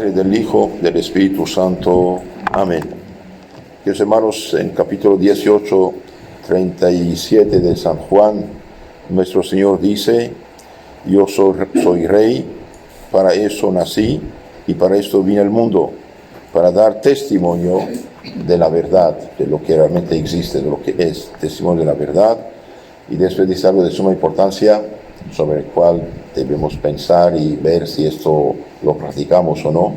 Padre, del Hijo, del Espíritu Santo. Amén. Queridos hermanos, en capítulo 18, 37 de San Juan, nuestro Señor dice: yo soy rey, para eso nací y para esto vine al mundo, para dar testimonio de la verdad, de lo que realmente existe, de lo que es testimonio de la verdad. Y después dice algo de suma importancia sobre el cual debemos pensar y ver si esto lo practicamos o no.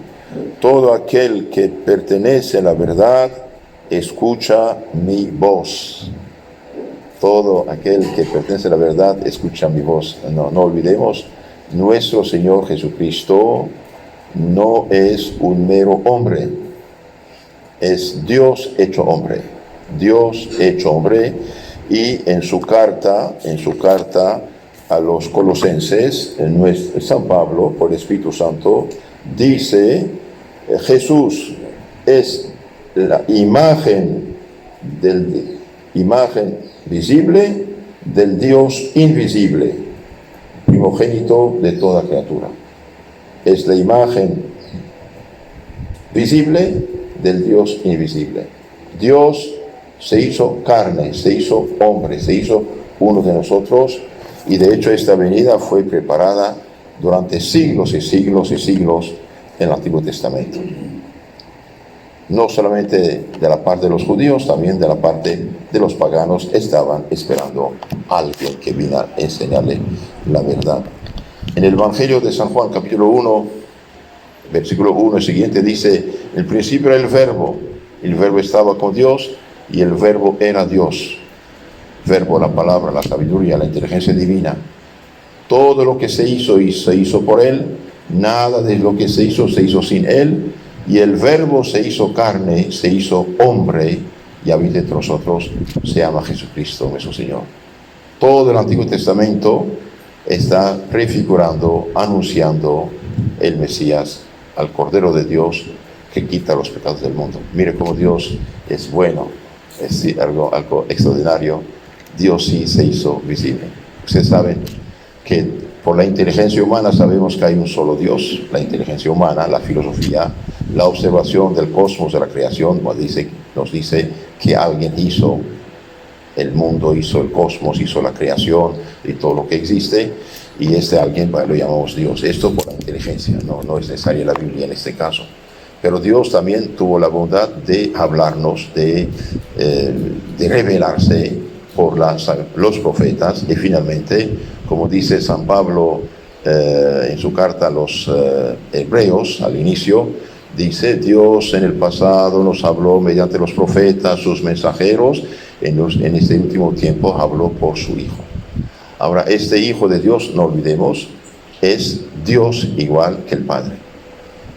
Todo aquel que pertenece a la verdad escucha mi voz. Todo aquel que pertenece a la verdad escucha mi voz. No olvidemos, nuestro Señor Jesucristo no es un mero hombre, es Dios hecho hombre. Dios hecho hombre. Y en su carta a los colosenses, San Pablo, por el Espíritu Santo, dice: Jesús es la imagen visible del Dios invisible, primogénito de toda criatura. Es la imagen visible del Dios invisible. Dios se hizo carne, se hizo hombre, se hizo uno de nosotros, y de hecho esta venida fue preparada durante siglos y siglos y siglos en el Antiguo Testamento. No solamente de la parte de los judíos, también de la parte de los paganos estaban esperando a alguien que viniera a enseñarle la verdad. En el Evangelio de San Juan, capítulo 1, versículo 1 y siguiente, dice: en el principio era el verbo estaba con Dios, y el verbo era Dios. Verbo, la palabra, la sabiduría, la inteligencia divina. Todo lo que se hizo por Él. Nada de lo que se hizo sin Él. Y el verbo se hizo carne, se hizo hombre, y habita entre nosotros. Se llama Jesucristo, nuestro Señor. Todo el Antiguo Testamento está prefigurando, anunciando el Mesías, al Cordero de Dios que quita los pecados del mundo. Mire cómo Dios es bueno. Es algo extraordinario. Dios sí se hizo visible. Ustedes saben que por la inteligencia humana sabemos que hay un solo Dios. La inteligencia humana, la filosofía, la observación del cosmos, de la creación, nos dice que alguien hizo el mundo, hizo el cosmos, hizo la creación y todo lo que existe, y alguien lo llamamos Dios. Esto por la inteligencia, no es necesaria la Biblia en este caso. Pero Dios también tuvo la bondad de hablarnos, de revelarse por los profetas, y finalmente, como dice San Pablo en su carta a los hebreos, al inicio, dice: Dios en el pasado nos habló mediante los profetas, sus mensajeros, en este último tiempo habló por su Hijo. Ahora, este Hijo de Dios, no olvidemos, es Dios igual que el Padre.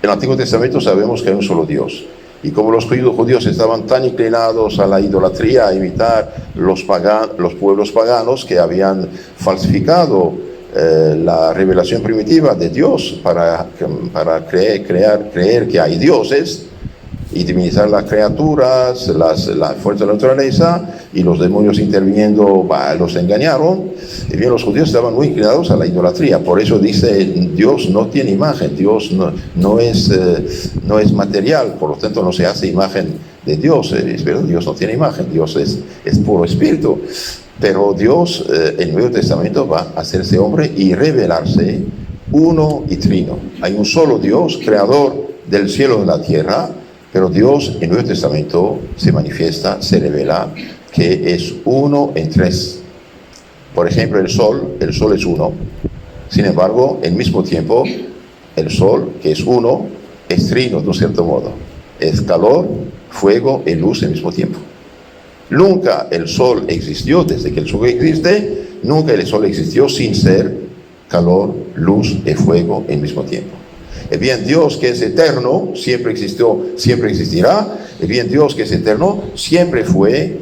En el Antiguo Testamento sabemos que hay un solo Dios. Y como los judíos estaban tan inclinados a la idolatría, a imitar los pueblos paganos que habían falsificado la revelación primitiva de Dios para creer que hay dioses y divinizar las criaturas, la fuerza de la naturaleza, y los demonios interviniendo los engañaron. Y bien, los judíos estaban muy inclinados a la idolatría. Por eso dice: Dios no tiene imagen, Dios no es material, por lo tanto no se hace imagen de Dios. Es verdad, Dios no tiene imagen, Dios es puro espíritu. Pero Dios, en el Nuevo Testamento, va a hacerse hombre y revelarse uno y trino. Hay un solo Dios, creador del cielo y de la tierra. Pero Dios en el Nuevo Testamento se manifiesta, se revela que es uno en tres. Por ejemplo, el sol es uno. Sin embargo, al mismo tiempo, el sol, que es uno, es trino de un cierto modo. Es calor, fuego y luz al mismo tiempo. Nunca el sol existió, desde que el sol existe, nunca el sol existió sin ser calor, luz y fuego al mismo tiempo. El bien Dios, que es eterno, siempre existió, siempre existirá. El bien Dios, que es eterno, siempre fue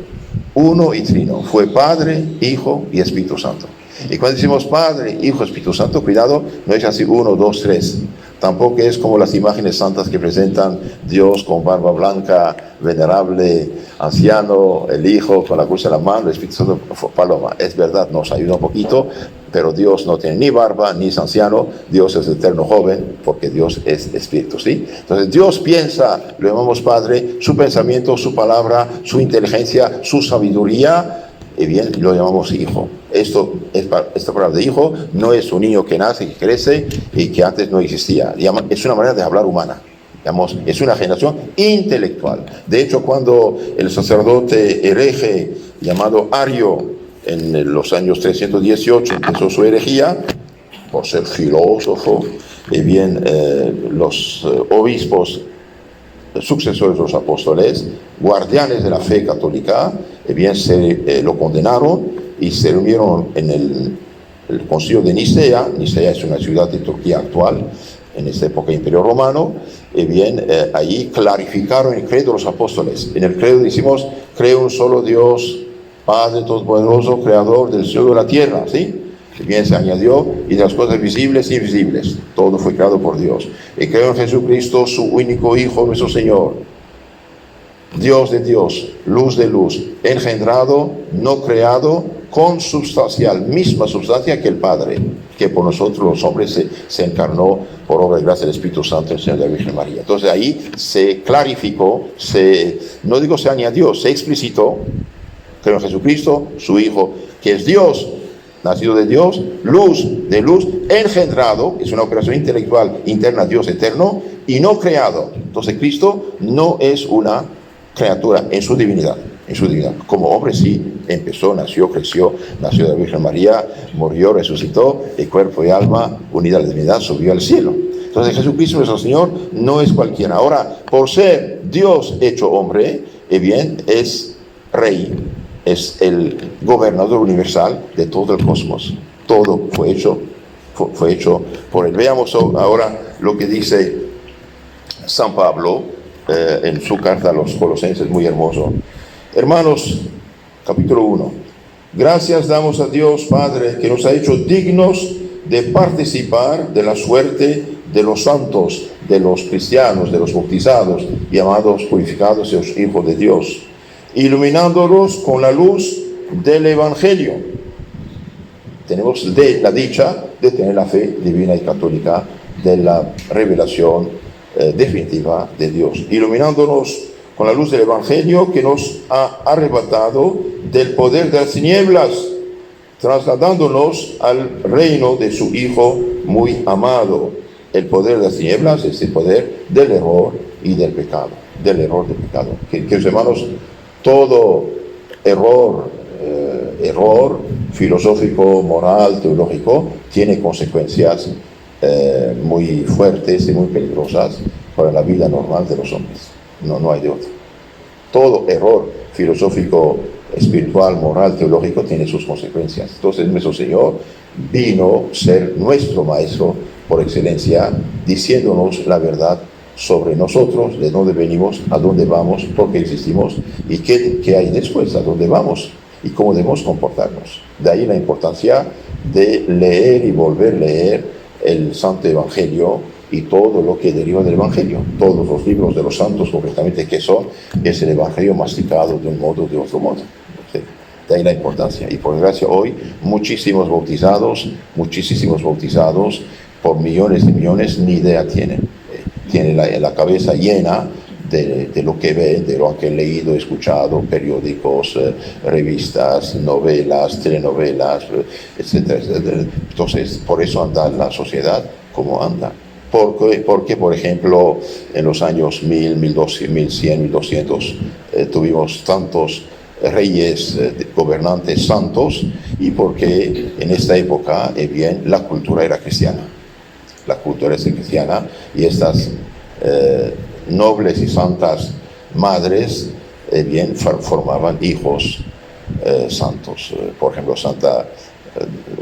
uno y trino. Fue Padre, Hijo y Espíritu Santo. Y cuando decimos Padre, Hijo, Espíritu Santo, cuidado, no es así 1, 2, 3. Tampoco es como las imágenes santas que presentan Dios con barba blanca, venerable, anciano, el Hijo con la cruz en la mano, el Espíritu Santo paloma. Es verdad, nos ayuda un poquito, pero Dios no tiene ni barba ni es anciano, Dios es eterno joven, porque Dios es espíritu, ¿sí? Entonces Dios piensa, lo llamamos Padre, su pensamiento, su palabra, su inteligencia, su sabiduría, y bien, lo llamamos hijo. Esta palabra de hijo no es un niño que nace, que crece y que antes no existía. Es una manera de hablar humana. Digamos, es una generación intelectual. De hecho, cuando el sacerdote hereje llamado Ario en los años 318 empezó su herejía, por ser filósofo, y bien, los obispos sucesores de los apóstoles, guardianes de la fe católica, bien, lo condenaron y se reunieron en el concilio de Nicea. Nicea es una ciudad de Turquía actual, en esta época Imperio Romano, y bien, ahí clarificaron el credo de los apóstoles. En el credo decimos, creo en un solo Dios, Padre Todopoderoso, Creador del cielo y de la tierra, ¿sí? Y bien, se añadió, y de las cosas visibles e invisibles, todo fue creado por Dios. Y creo en Jesucristo, su único Hijo, nuestro Señor, Dios de Dios, luz de luz, engendrado, no creado, consubstancial, misma sustancia que el Padre, que por nosotros los hombres se encarnó por obra y gracia del Espíritu Santo, el Señor de la Virgen María. Entonces ahí se clarificó, no digo se añadió, se explicitó, creo en Jesucristo, su Hijo, que es Dios, nacido de Dios, luz de luz, engendrado, es una operación intelectual interna, Dios eterno, y no creado. Entonces Cristo no es una criatura en su divinidad. Como hombre sí, empezó, nació, creció, nació de la Virgen María, murió, resucitó, y cuerpo y alma, unida a la divinidad, subió al cielo. Entonces Jesucristo nuestro Señor no es cualquiera. Ahora, por ser Dios hecho hombre, bien, es Rey, es el gobernador universal de todo el cosmos. Todo fue hecho por él. Veamos ahora lo que dice San Pablo en su carta a los Colosenses, muy hermoso. Hermanos, capítulo 1. Gracias damos a Dios Padre que nos ha hecho dignos de participar de la suerte de los santos, de los cristianos, de los bautizados, llamados, purificados, los hijos de Dios, iluminándolos con la luz del Evangelio. Tenemos la dicha de tener la fe divina y católica de la revelación definitiva de Dios, iluminándonos con la luz del Evangelio que nos ha arrebatado del poder de las tinieblas, trasladándonos al reino de su Hijo muy amado. El poder de las tinieblas es el poder del error y del pecado, Queridos hermanos, todo error filosófico, moral, teológico, tiene consecuencias muy fuertes y muy peligrosas para la vida normal de los hombres. No hay de otro. Todo error filosófico, espiritual, moral, teológico tiene sus consecuencias. Entonces nuestro Señor vino a ser nuestro Maestro por excelencia, diciéndonos la verdad sobre nosotros, de dónde venimos, a dónde vamos, por qué existimos y qué hay después, a dónde vamos y cómo debemos comportarnos. De ahí la importancia de leer y volver a leer el Santo Evangelio y todo lo que deriva del Evangelio. Todos los libros de los santos, concretamente, ¿qué son? Es el Evangelio masticado de un modo o de otro modo. ¿Sí? De ahí la importancia. Y por desgracia hoy, muchísimos bautizados, por millones y millones, ni idea tienen. Tienen la cabeza llena de lo que ven, de lo que han leído, escuchado, periódicos, revistas, novelas, telenovelas, etcétera, etcétera. Entonces, por eso anda la sociedad como anda. Porque, por ejemplo, en los años 1000, 1200, 1100, 1200, tuvimos tantos reyes, gobernantes santos, y porque en esta época, bien, la cultura era cristiana. Y estas nobles y santas madres, bien, formaban hijos santos. Por ejemplo,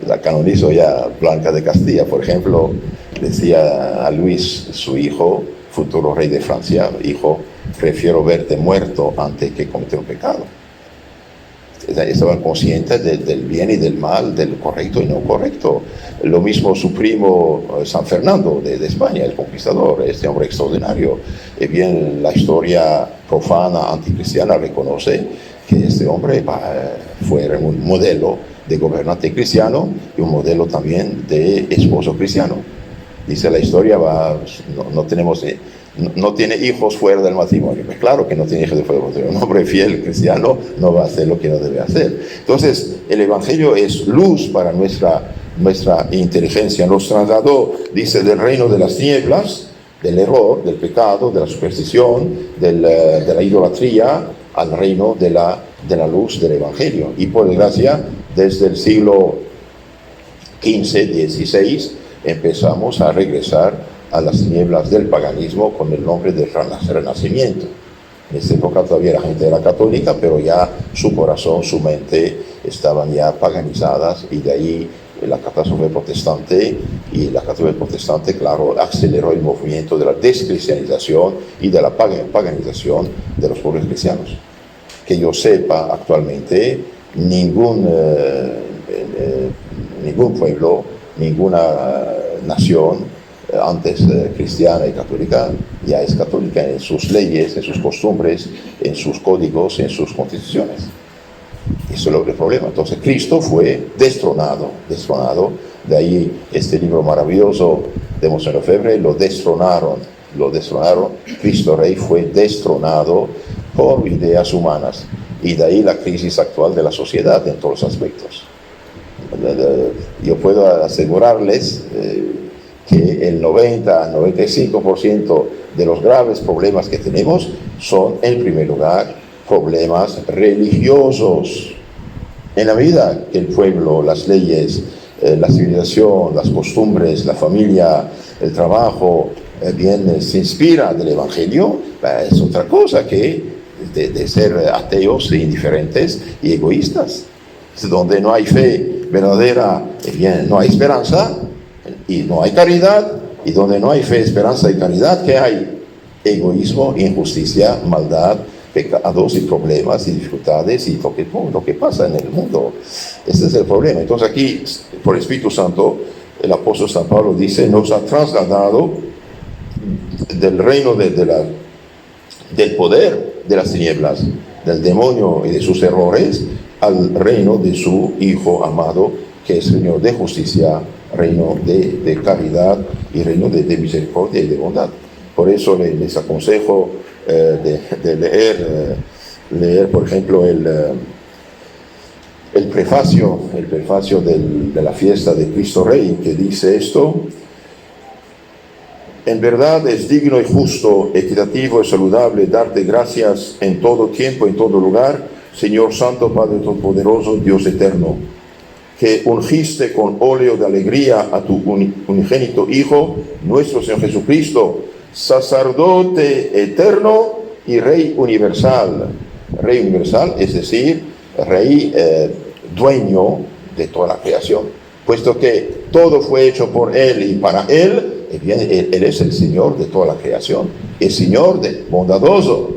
la canonizo ya Blanca de Castilla, por ejemplo, decía a Luis, su hijo, futuro rey de Francia: hijo, prefiero verte muerto antes que cometer un pecado. Estaban conscientes del bien y del mal, del correcto y no correcto. Lo mismo su primo San Fernando de España, el conquistador, este hombre extraordinario. Bien, la historia profana, anticristiana, reconoce que este hombre fue un modelo de gobernante cristiano y un modelo también de esposo cristiano. Dice la historia, no tiene hijos fuera del matrimonio. Pues claro que no tiene hijos fuera del matrimonio. Un hombre fiel cristiano no va a hacer lo que no debe hacer. Entonces, el Evangelio es luz para nuestra inteligencia. Nos trasladó, dice, del reino de las tinieblas, del error, del pecado, de la superstición, de la idolatría, al reino de la luz del Evangelio. Y por desgracia, desde el siglo XV, XVI, empezamos a regresar a las tinieblas del paganismo con el nombre de renacimiento. En esta época todavía la gente era católica, pero ya su corazón, su mente estaban ya paganizadas, y de ahí la catástrofe protestante. Y la catástrofe protestante, claro, aceleró el movimiento de la descristianización y de la paganización de los pueblos cristianos. Que yo sepa, actualmente ningún pueblo, ninguna nación antes cristiana y católica ya es católica en sus leyes, en sus costumbres, en sus códigos, en sus constituciones. Eso es el problema. Entonces Cristo fue destronado. De ahí este libro maravilloso de Monseñor Lefebvre, lo destronaron. Cristo Rey fue destronado por ideas humanas, y de ahí la crisis actual de la sociedad en todos los aspectos. Yo puedo asegurarles que el 90-95% de los graves problemas que tenemos son, en primer lugar, problemas religiosos. En la medida que el pueblo, las leyes, la civilización, las costumbres, la familia, el trabajo, se inspira del Evangelio, es otra cosa que de ser ateos, indiferentes y egoístas. Donde no hay fe verdadera, no hay esperanza y no hay caridad. Y donde no hay fe, esperanza y caridad, ¿qué hay? Egoísmo, injusticia, maldad, pecados y problemas y dificultades y lo que pasa en el mundo. Este es el problema. Entonces aquí, por el Espíritu Santo, el apóstol San Pablo dice, nos ha trasladado del reino del poder de las tinieblas, del demonio y de sus errores, al reino de su Hijo amado, que es reino de justicia, reino de caridad y reino de misericordia y de bondad. Por eso les aconsejo de leer, por ejemplo, el prefacio de la fiesta de Cristo Rey, que dice esto: en verdad es digno y justo, equitativo y saludable darte gracias en todo tiempo, en todo lugar, Señor Santo, Padre Todopoderoso, Dios eterno, que ungiste con óleo de alegría a tu unigénito Hijo, nuestro Señor Jesucristo, sacerdote eterno y Rey universal. Rey universal, es decir, Rey dueño de toda la creación, puesto que todo fue hecho por Él y para Él. Él es el Señor de toda la creación, es Señor bondadoso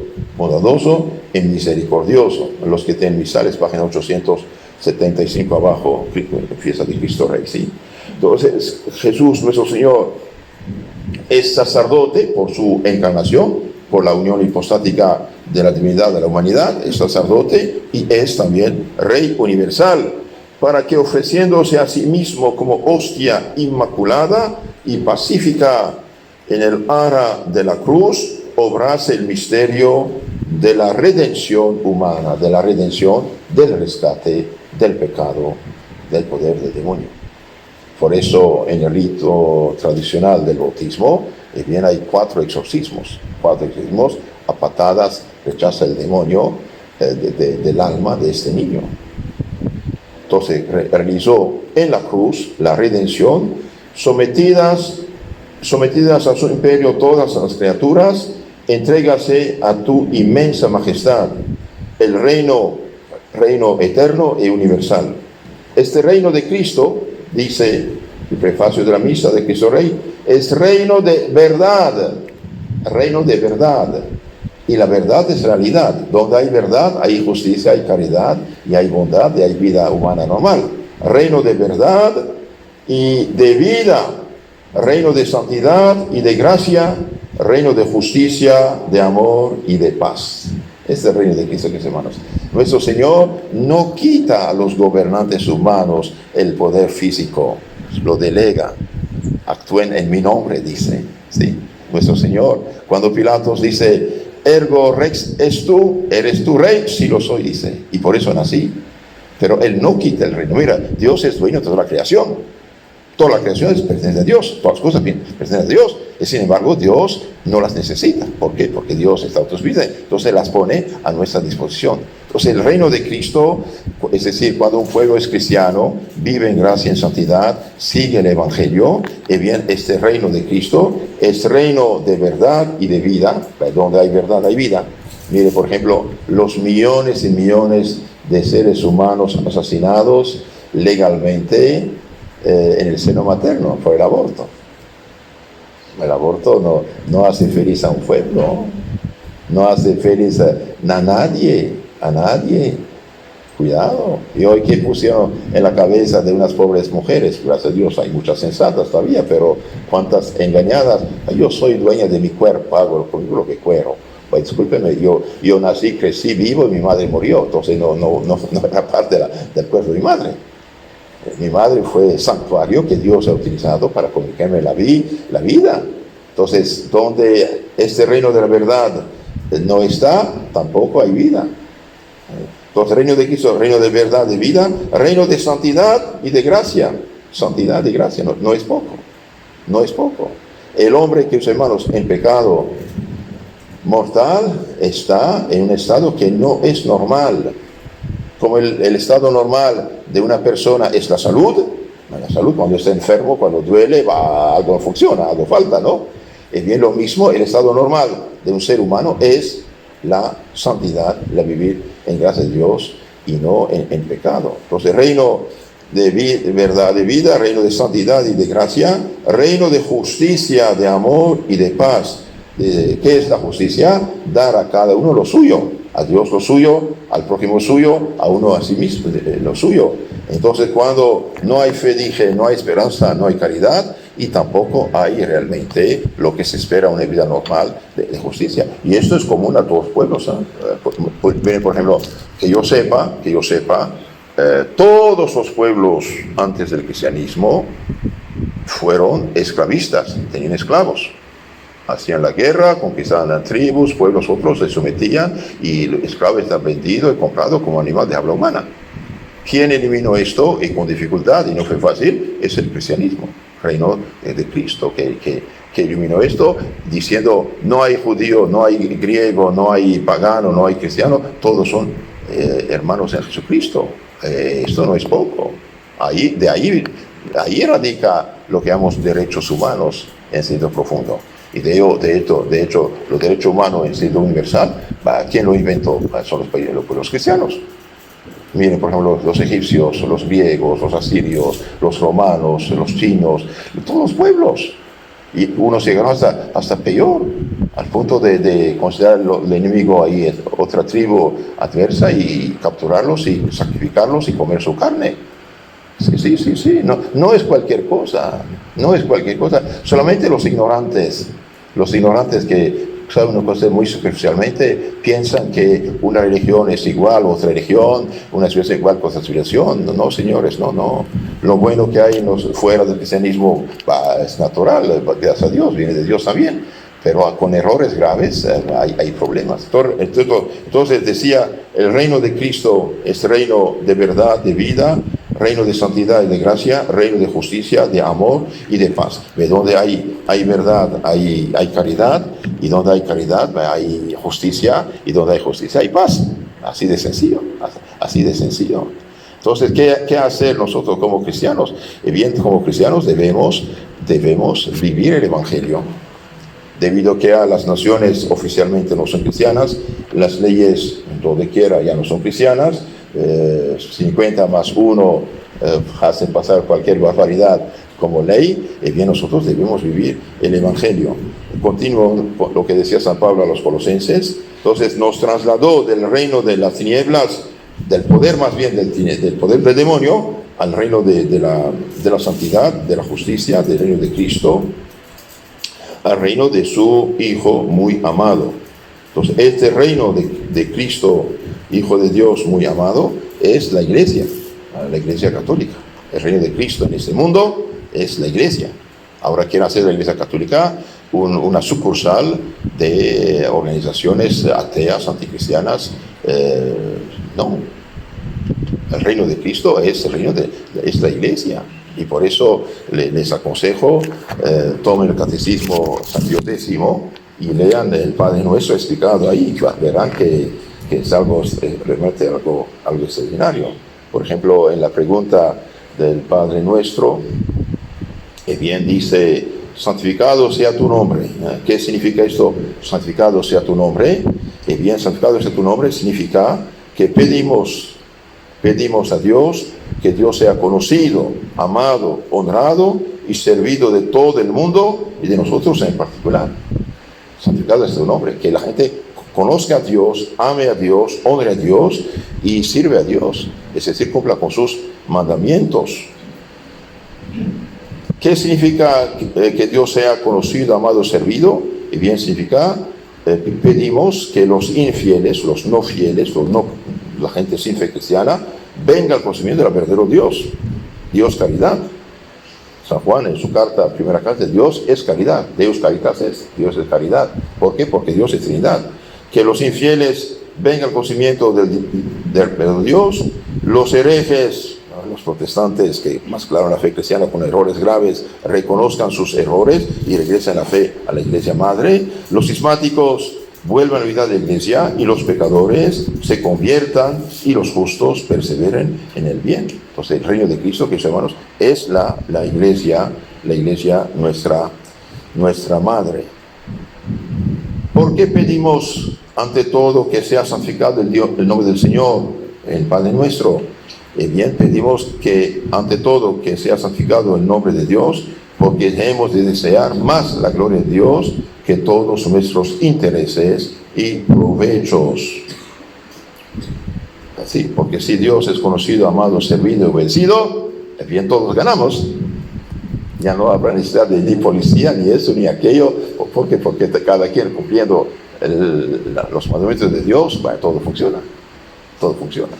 y misericordioso. Los que tienen misales, página 875 abajo, fiesta de Cristo Rey, ¿sí? Entonces, Jesús, nuestro Señor, es sacerdote por su encarnación, por la unión hipostática de la divinidad de la humanidad, es sacerdote y es también Rey universal, para que ofreciéndose a sí mismo como hostia inmaculada y pacífica en el ara de la cruz, obrase el misterio de la redención humana, de la redención, del rescate del pecado, del poder del demonio. Por eso en el rito tradicional del bautismo, hay 4 exorcismos. A patadas rechaza el demonio del alma de este niño. Entonces realizó en la cruz la redención, sometidas a su imperio todas las criaturas, entrégase a tu inmensa majestad, el reino eterno y universal. Este reino de Cristo, dice el prefacio de la misa de Cristo Rey, es reino de verdad, y la verdad es realidad. Donde hay verdad, hay justicia, hay caridad, y hay bondad, y hay vida humana normal. Reino de verdad y de vida, reino de santidad y de gracia, reino de justicia, de amor y de paz. Es el reino de Cristo, mis hermanos. Nuestro Señor no quita a los gobernantes humanos el poder físico, lo delega. Actúen en mi nombre, dice. ¿Sí? Nuestro Señor. Cuando Pilatos dice, ergo rex eres tú rey, sí lo soy, dice. Y por eso nací. Pero Él no quita el reino. Mira, Dios es dueño de toda la creación. Toda la creación pertenece a Dios, todas las cosas pertenecen a Dios, y sin embargo Dios no las necesita. ¿Por qué? Porque Dios está autosuficiente, entonces las pone a nuestra disposición. Entonces el reino de Cristo, es decir, cuando un pueblo es cristiano, vive en gracia y en santidad, sigue el Evangelio, y bien, este reino de Cristo es reino de verdad y de vida. Donde hay verdad hay vida. Mire, por ejemplo, los millones y millones de seres humanos asesinados legalmente en el seno materno por el aborto. El aborto no hace feliz a un pueblo, no hace feliz a nadie. Cuidado. Y hoy, ¿qué pusieron en la cabeza de unas pobres mujeres? Gracias a Dios hay muchas sensatas todavía, pero cuántas engañadas. Yo soy dueña de mi cuerpo, hago lo que quiero. Pues, discúlpeme, yo nací, crecí vivo y mi madre murió, entonces no era parte del cuerpo de mi madre. Mi madre fue santuario que Dios ha utilizado para comunicarme la vida. Entonces, donde este reino de la verdad no está, tampoco hay vida. Entonces, reino de Cristo, reino de verdad, de vida, reino de santidad y de gracia. Santidad y gracia, no es poco. No es poco. El hombre, que, hermanos, en pecado mortal está en un estado que no es normal. Como el estado normal de una persona es la salud cuando está enfermo, cuando duele, algo no funciona, algo falta, ¿no? Es bien lo mismo, el estado normal de un ser humano es la santidad, la vivir en gracia de Dios y no en pecado. Entonces, reino de verdad, de vida, reino de santidad y de gracia, reino de justicia, de amor y de paz. ¿Qué es la justicia? Dar a cada uno lo suyo. A Dios lo suyo, al prójimo suyo, a uno a sí mismo lo suyo. Entonces, cuando no hay fe, no hay esperanza, no hay caridad, y tampoco hay realmente lo que se espera una vida normal de justicia. Y esto es común a todos los pueblos. Por ejemplo, que yo sepa, todos los pueblos antes del cristianismo fueron esclavistas, tenían esclavos. Hacían la guerra, conquistaban las tribus, pueblos otros se sometían y el esclavo está vendido y comprado como animal de habla humana. ¿Quién eliminó esto? Y con dificultad, y no fue fácil, es el cristianismo, reino de Cristo, que eliminó esto, diciendo no hay judío, no hay griego, no hay pagano, no hay cristiano, todos son hermanos en Jesucristo. Esto no es poco. De ahí radica lo que llamamos derechos humanos en sentido profundo. Y de hecho, los derechos humanos en sentido universal, ¿quién lo inventó? Son los cristianos. Miren, por ejemplo, los egipcios, los griegos, los asirios, los romanos, los chinos, todos los pueblos. Y unos llegaron hasta peor, al punto de considerar el enemigo ahí otra tribu adversa y capturarlos y sacrificarlos y comer su carne. Sí. No es cualquier cosa. Solamente los ignorantes que saben una cosa muy superficialmente, piensan que una religión es igual a otra religión, una civilización igual a otra civilización. No, señores, no. Lo bueno que hay fuera del cristianismo es natural, gracias a Dios, viene de Dios también. Pero con errores graves hay problemas. Entonces decía, el reino de Cristo es reino de verdad, de vida, reino de santidad y de gracia, reino de justicia, de amor y de paz. Donde hay verdad, hay caridad, y donde hay caridad hay justicia, y donde hay justicia hay paz. Así de sencillo. Entonces, ¿qué hacer nosotros como cristianos? Bien, como cristianos debemos vivir el Evangelio. Debido a que las naciones oficialmente no son cristianas, las leyes donde quiera ya no son cristianas, 50 más 1 hacen pasar cualquier barbaridad como ley, y bien nosotros debemos vivir el Evangelio. Continúo con lo que decía San Pablo a los Colosenses. Entonces nos trasladó del reino de las tinieblas, del poder más bien del poder del demonio, al reino de la santidad, de la justicia, del reino de Cristo, al reino de su Hijo muy amado. Entonces, este reino de Cristo, Hijo de Dios muy amado, es la iglesia católica. El reino de Cristo en este mundo es la iglesia. Ahora quieren hacer la iglesia católica una sucursal de organizaciones ateas, anticristianas. No. El reino de Cristo es es la iglesia. Y por eso les aconsejo, tomen el Catecismo San Pío X y lean el Padre Nuestro explicado ahí, y verán que es realmente algo extraordinario. Por ejemplo, en la pregunta del Padre Nuestro, bien dice, santificado sea tu nombre. ¿Qué significa esto? Santificado sea tu nombre. Bien, santificado sea tu nombre significa que pedimos a Dios que Dios sea conocido, amado, honrado y servido de todo el mundo y de nosotros en particular. Santificado es tu nombre, que la gente conozca a Dios, ame a Dios, honre a Dios y sirve a Dios, es decir, cumpla con sus mandamientos. ¿Qué significa que Dios sea conocido, amado, servido? Y bien significa, pedimos que los infieles, los no fieles, la gente sin fe cristiana, venga al conocimiento del verdadero Dios. Dios caridad. San Juan en su primera carta, Dios es caridad. Deus caritas es, Dios es caridad. ¿Por qué? Porque Dios es Trinidad. Que los infieles vengan al conocimiento del verdadero Dios. Los herejes, los protestantes que mezclaron la fe cristiana con errores graves, reconozcan sus errores y regresen la fe a la iglesia madre. Los cismáticos vuelvan a la vida de la iglesia y los pecadores se conviertan y los justos perseveren en el bien. Entonces el reino de Cristo, que hermanos, es la iglesia nuestra madre. ¿Por qué pedimos ante todo que sea santificado el nombre del Señor, el Padre nuestro? Bien, pedimos que ante todo que sea santificado el nombre de Dios, porque hemos de desear más la gloria de Dios que todos nuestros intereses y provechos. Así, porque si Dios es conocido, amado, servido y obedecido, bien, todos ganamos. Ya no habrá necesidad de ni policía, ni eso, ni aquello, porque cada quien cumpliendo los mandamientos de Dios, todo funciona. Todo funciona.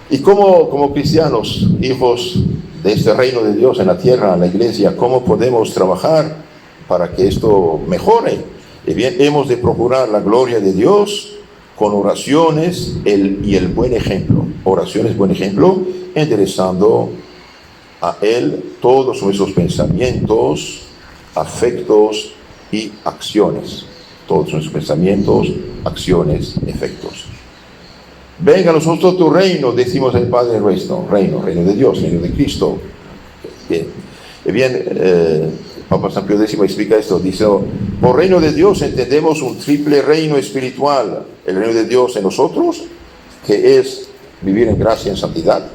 Y como cristianos, hijos de este reino de Dios en la tierra, en la iglesia, ¿cómo podemos trabajar para que esto mejore? Bien, hemos de procurar la gloria de Dios con oraciones y el buen ejemplo. Oraciones, buen ejemplo, enderezando a Él todos nuestros pensamientos, afectos y acciones. Todos nuestros pensamientos, acciones, efectos. Venga a nosotros tu reino, decimos el Padre nuestro, reino de Dios, reino de Cristo. Bien, Papa San Pío X explica esto, dice, por reino de Dios entendemos un triple reino espiritual, el reino de Dios en nosotros, que es vivir en gracia y en santidad,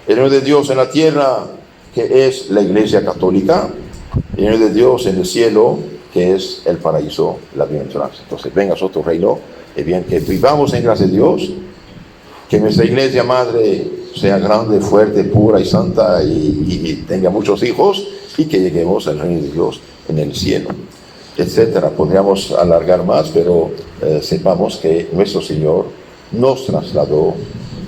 el reino de Dios en la tierra, que es la iglesia católica, el reino de Dios en el cielo, que es el paraíso, la bienaventuranza. Entonces, venga a nosotros reino, bien, que vivamos en gracia de Dios, que nuestra iglesia madre sea grande, fuerte, pura y santa y tenga muchos hijos y que lleguemos al reino de Dios en el cielo, etcétera. Podríamos alargar más, pero sepamos que nuestro Señor nos trasladó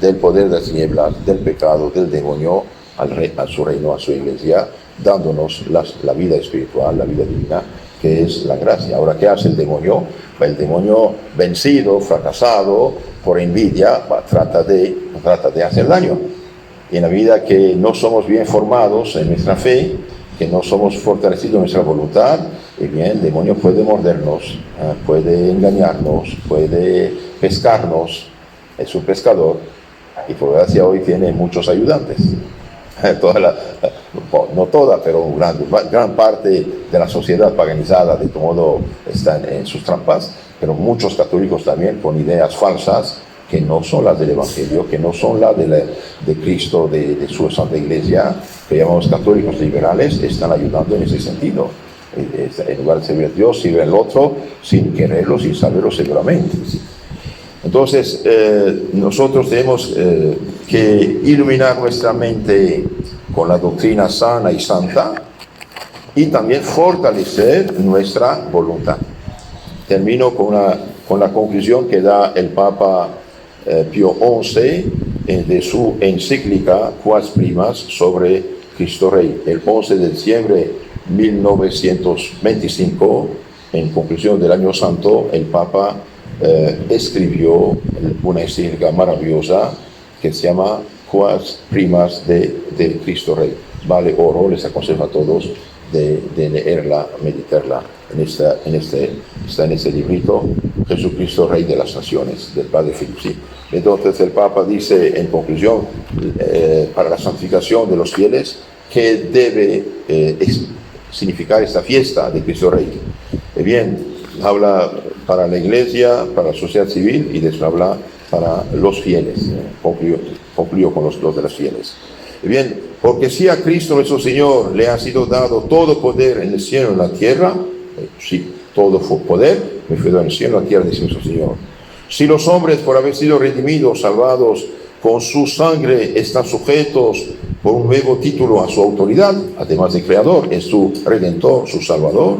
del poder de las tinieblas, del pecado, del demonio a su reino, a su iglesia, dándonos la vida espiritual, la vida divina, que es la gracia. Ahora, ¿qué hace el demonio? El demonio vencido, fracasado por envidia, trata de hacer daño. Y en la medida que no somos bien formados en nuestra fe, que no somos fortalecidos en nuestra voluntad, bien, el demonio puede mordernos, puede engañarnos, puede pescarnos. Es un pescador y por gracia hoy tiene muchos ayudantes. No toda, pero gran parte de la sociedad paganizada de todo modo están en sus trampas, pero muchos católicos también con ideas falsas que no son las del Evangelio, que no son las de Cristo, de su Santa Iglesia, que llamamos católicos liberales, están ayudando en ese sentido. En lugar de servir a Dios, sirve al otro sin quererlo, sin saberlo seguramente. Entonces, nosotros tenemos que iluminar nuestra mente con la doctrina sana y santa y también fortalecer nuestra voluntad. termino con la conclusión que da el Papa Pío XI de su encíclica Quas Primas sobre Cristo Rey. El 11 de diciembre de 1925, en conclusión del Año Santo, el Papa escribió una encíclica maravillosa que se llama Quas Primas de Cristo Rey. Vale oro, les aconsejo a todos de leerla, meditarla está en este librito, Jesucristo Rey de las Naciones, del Padre Philip. ¿Sí? Entonces el Papa dice en conclusión, para la santificación de los fieles, ¿qué debe significar esta fiesta de Cristo Rey? Bien, habla para la Iglesia, para la sociedad civil y después habla para los fieles. Concluyó con los de los fieles. Bien, porque si a Cristo nuestro Señor le ha sido dado todo poder en el cielo y en la tierra, sí, todo fue poder, me refiero en el cielo y en la tierra, dice nuestro Señor. Si los hombres, por haber sido redimidos, salvados con su sangre, están sujetos por un nuevo título a su autoridad, además de Creador, es su Redentor, su Salvador.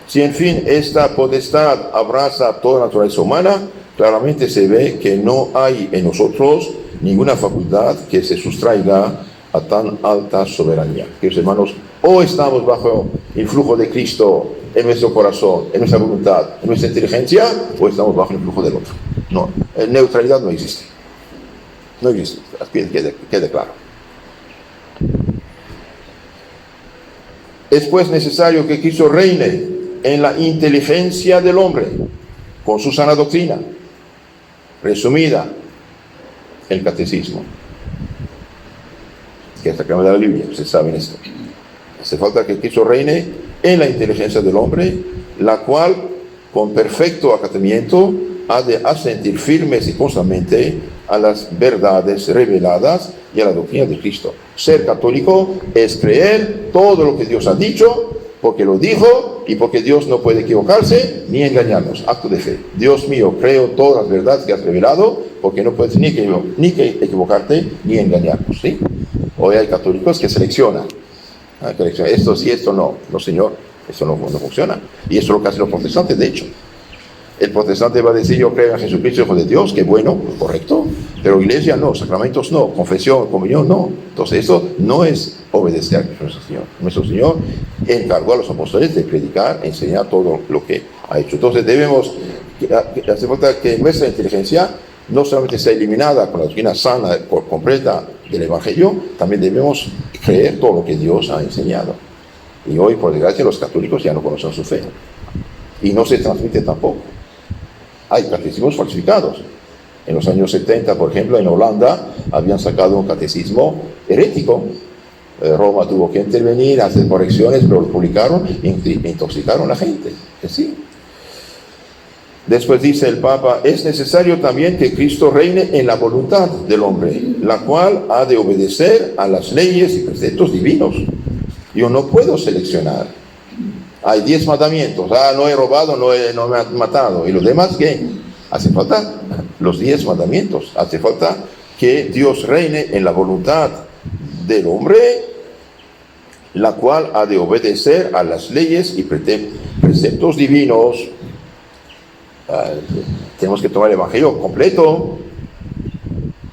Si en fin esta potestad abraza toda la naturaleza humana, claramente se ve que no hay en nosotros ninguna facultad que se sustraiga a tan alta soberanía. Queridos hermanos, o estamos bajo el flujo de Cristo en nuestro corazón, en nuestra voluntad, en nuestra inteligencia, o estamos bajo el flujo del otro. No, neutralidad no existe. No existe, quede claro. Es pues necesario que Cristo reine en la inteligencia del hombre, con su sana doctrina, resumida, el catecismo, que es la clave de la Biblia, ustedes saben esto. Hace falta que Cristo reine en la inteligencia del hombre, la cual, con perfecto acatamiento, ha de asentir firmes y constantemente a las verdades reveladas y a la doctrina de Cristo. Ser católico es creer todo lo que Dios ha dicho, porque lo dijo y porque Dios no puede equivocarse ni engañarnos. Acto de fe. Dios mío, creo todas las verdades que has revelado, porque no puedes ni equivocarte ni engañarnos. ¿Sí? Hoy hay católicos que seleccionan. Esto sí, esto no. No, señor, esto no funciona. Y eso es lo que hacen los protestantes, de hecho. El protestante va a decir, yo creo en Jesucristo, Hijo de Dios, que bueno, correcto, pero iglesia no, sacramentos no, confesión, comunión no. Entonces eso no es obedecer a nuestro Señor. Nuestro Señor encargó a los apóstoles de predicar, enseñar todo lo que ha hecho. Entonces hace falta que nuestra inteligencia no solamente sea eliminada con la doctrina sana, completa del Evangelio, también debemos creer todo lo que Dios ha enseñado. Y hoy, por desgracia, los católicos ya no conocen su fe. Y no se transmite tampoco. Hay catecismos falsificados. En los años 70, por ejemplo, en Holanda, habían sacado un catecismo herético. Roma tuvo que intervenir, hacer correcciones, pero lo publicaron e intoxicaron a la gente. Sí. Después dice el Papa, es necesario también que Cristo reine en la voluntad del hombre, la cual ha de obedecer a las leyes y preceptos divinos. Yo no puedo seleccionar. Hay 10 mandamientos. No he robado, no me he matado. ¿Y los demás qué? Hace falta los 10 mandamientos. Hace falta que Dios reine en la voluntad del hombre, la cual ha de obedecer a las leyes y preceptos divinos. Tenemos que tomar el Evangelio completo,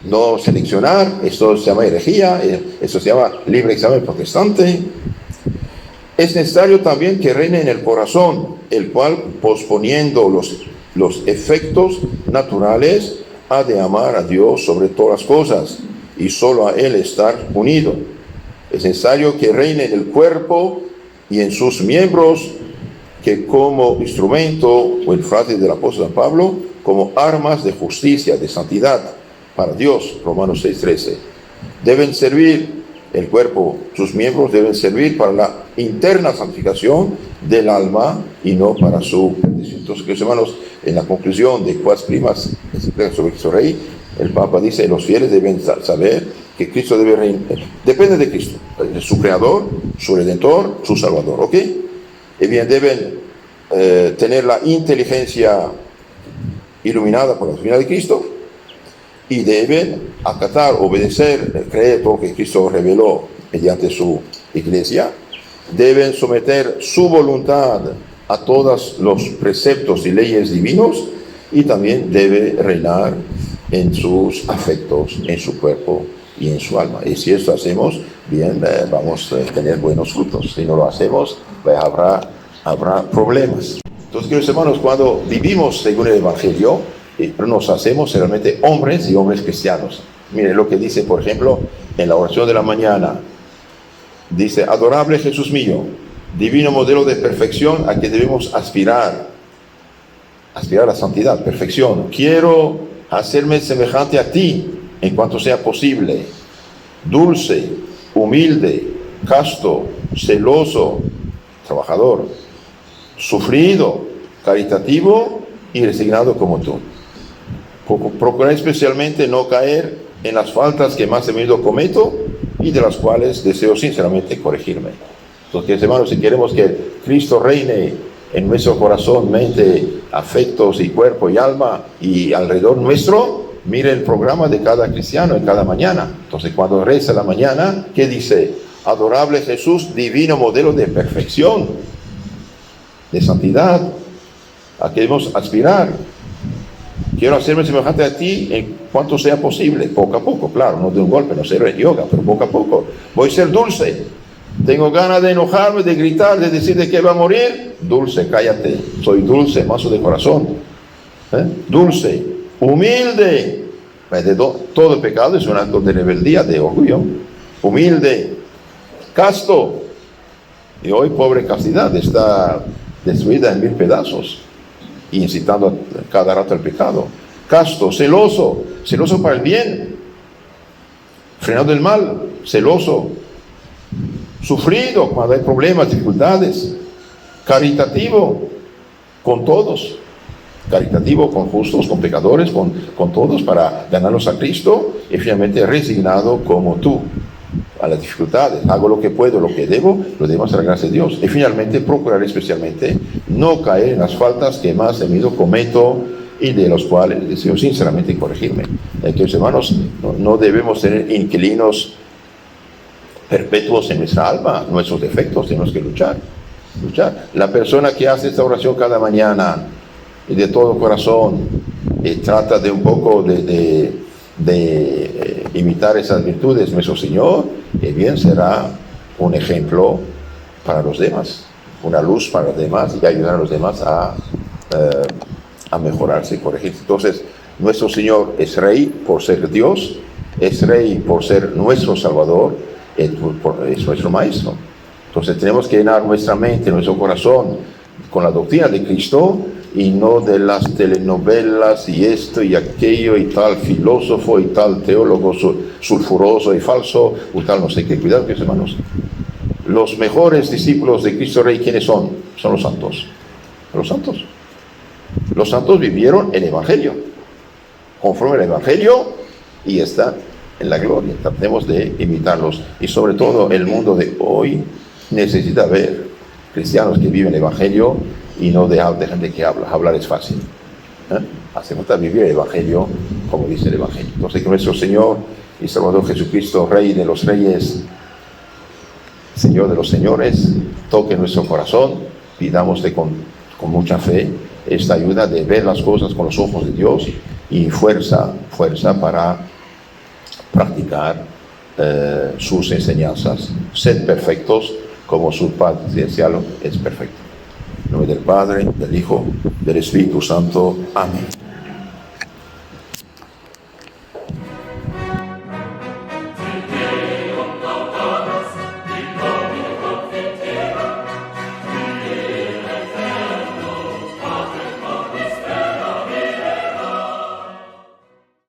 no seleccionar. Esto se llama herejía, esto se llama libre examen protestante. Es necesario también que reine en el corazón, el cual, posponiendo los efectos naturales, ha de amar a Dios sobre todas las cosas y solo a Él estar unido. Es necesario que reine en el cuerpo y en sus miembros, que como instrumento, o en frase del apóstol San Pablo, como armas de justicia, de santidad para Dios, Romanos 6:13, deben servir. El cuerpo, sus miembros deben servir para la interna santificación del alma y no para su perdición. Entonces, queridos hermanos, en la conclusión de Quas Primas sobre Cristo Rey, el Papa dice, los fieles deben saber que Cristo debe reinar. Depende de Cristo, su Creador, su Redentor, su Salvador, ¿ok? Y bien, deben tener la inteligencia iluminada por la doctrina de Cristo, y deben acatar, obedecer, creer todo lo que Cristo reveló mediante su iglesia. Deben someter su voluntad a todos los preceptos y leyes divinos, y también debe reinar en sus afectos, en su cuerpo y en su alma. Y si esto hacemos, bien, vamos a tener buenos frutos. Si no lo hacemos, habrá problemas. Entonces, queridos hermanos, cuando vivimos según el Evangelio, nos hacemos realmente hombres y hombres cristianos. Miren lo que dice, por ejemplo, en la oración de la mañana. Dice: adorable Jesús mío, divino modelo de perfección a que debemos aspirar a la santidad, perfección. Quiero hacerme semejante a ti en cuanto sea posible, dulce, humilde, casto, celoso, trabajador, sufrido, caritativo y resignado como tú. Procurar especialmente no caer en las faltas que más a menudo cometo y de las cuales deseo sinceramente corregirme. Entonces, hermanos, si queremos que Cristo reine en nuestro corazón, mente, afectos y cuerpo y alma y alrededor nuestro, mire el programa de cada cristiano en cada mañana. Entonces, cuando reza la mañana, ¿qué dice? Adorable Jesús, divino modelo de perfección, de santidad, a que debemos aspirar. Quiero hacerme semejante a ti en cuanto sea posible, poco a poco, claro, no de un golpe, no seré yoga, pero poco a poco. Voy a ser dulce. Tengo ganas de enojarme, de gritar, de decir de que va a morir. Dulce, cállate. Soy dulce, mazo de corazón. Dulce, humilde. Todo el pecado es un acto de rebeldía, de orgullo. Humilde, casto. Y hoy, pobre castidad, está destruida en 1000 pedazos, incitando cada rato al pecado. Casto, celoso para el bien, frenando el mal, celoso, sufrido cuando hay problemas, dificultades, caritativo con todos, caritativo con justos, con pecadores, con todos, para ganarlos a Cristo, y finalmente resignado como tú a las dificultades. Hago lo que puedo, lo que debo, lo debemos a la gracia de Dios. Y finalmente, procurar especialmente no caer en las faltas que más temido cometo y de los cuales deseo sinceramente corregirme. Entonces, hermanos, no debemos tener inquilinos perpetuos en nuestra alma. Nuestros defectos tenemos que luchar. La persona que hace esta oración cada mañana y de todo corazón y trata de un poco de imitar esas virtudes, nuestro Señor, bien será un ejemplo para los demás, una luz para los demás, y ayudar a los demás a mejorarse y corregirse. Entonces, nuestro Señor es Rey por ser Dios, es Rey por ser nuestro Salvador, es nuestro Maestro. Entonces tenemos que llenar nuestra mente, nuestro corazón con la doctrina de Cristo, y no de las telenovelas y esto y aquello y tal filósofo y tal teólogo sulfuroso y falso y tal no sé qué. Cuidado, que hermanos, los mejores discípulos de Cristo Rey, ¿quiénes son? Son los santos. Los santos vivieron el Evangelio, conforme al Evangelio, y están en la gloria. Tratemos de imitarlos, y sobre todo el mundo de hoy necesita ver cristianos que viven el Evangelio y no de gente que habla. Hablar es fácil. Hace falta vivir el Evangelio como dice el Evangelio. Entonces, que nuestro Señor y Salvador Jesucristo, Rey de los reyes, Señor de los señores, toque nuestro corazón, pidámosle con mucha fe esta ayuda de ver las cosas con los ojos de Dios, y fuerza para practicar sus enseñanzas. Sed perfectos como su Padre celestial es perfecto. En nombre del Padre, del Hijo, del Espíritu Santo. Amén.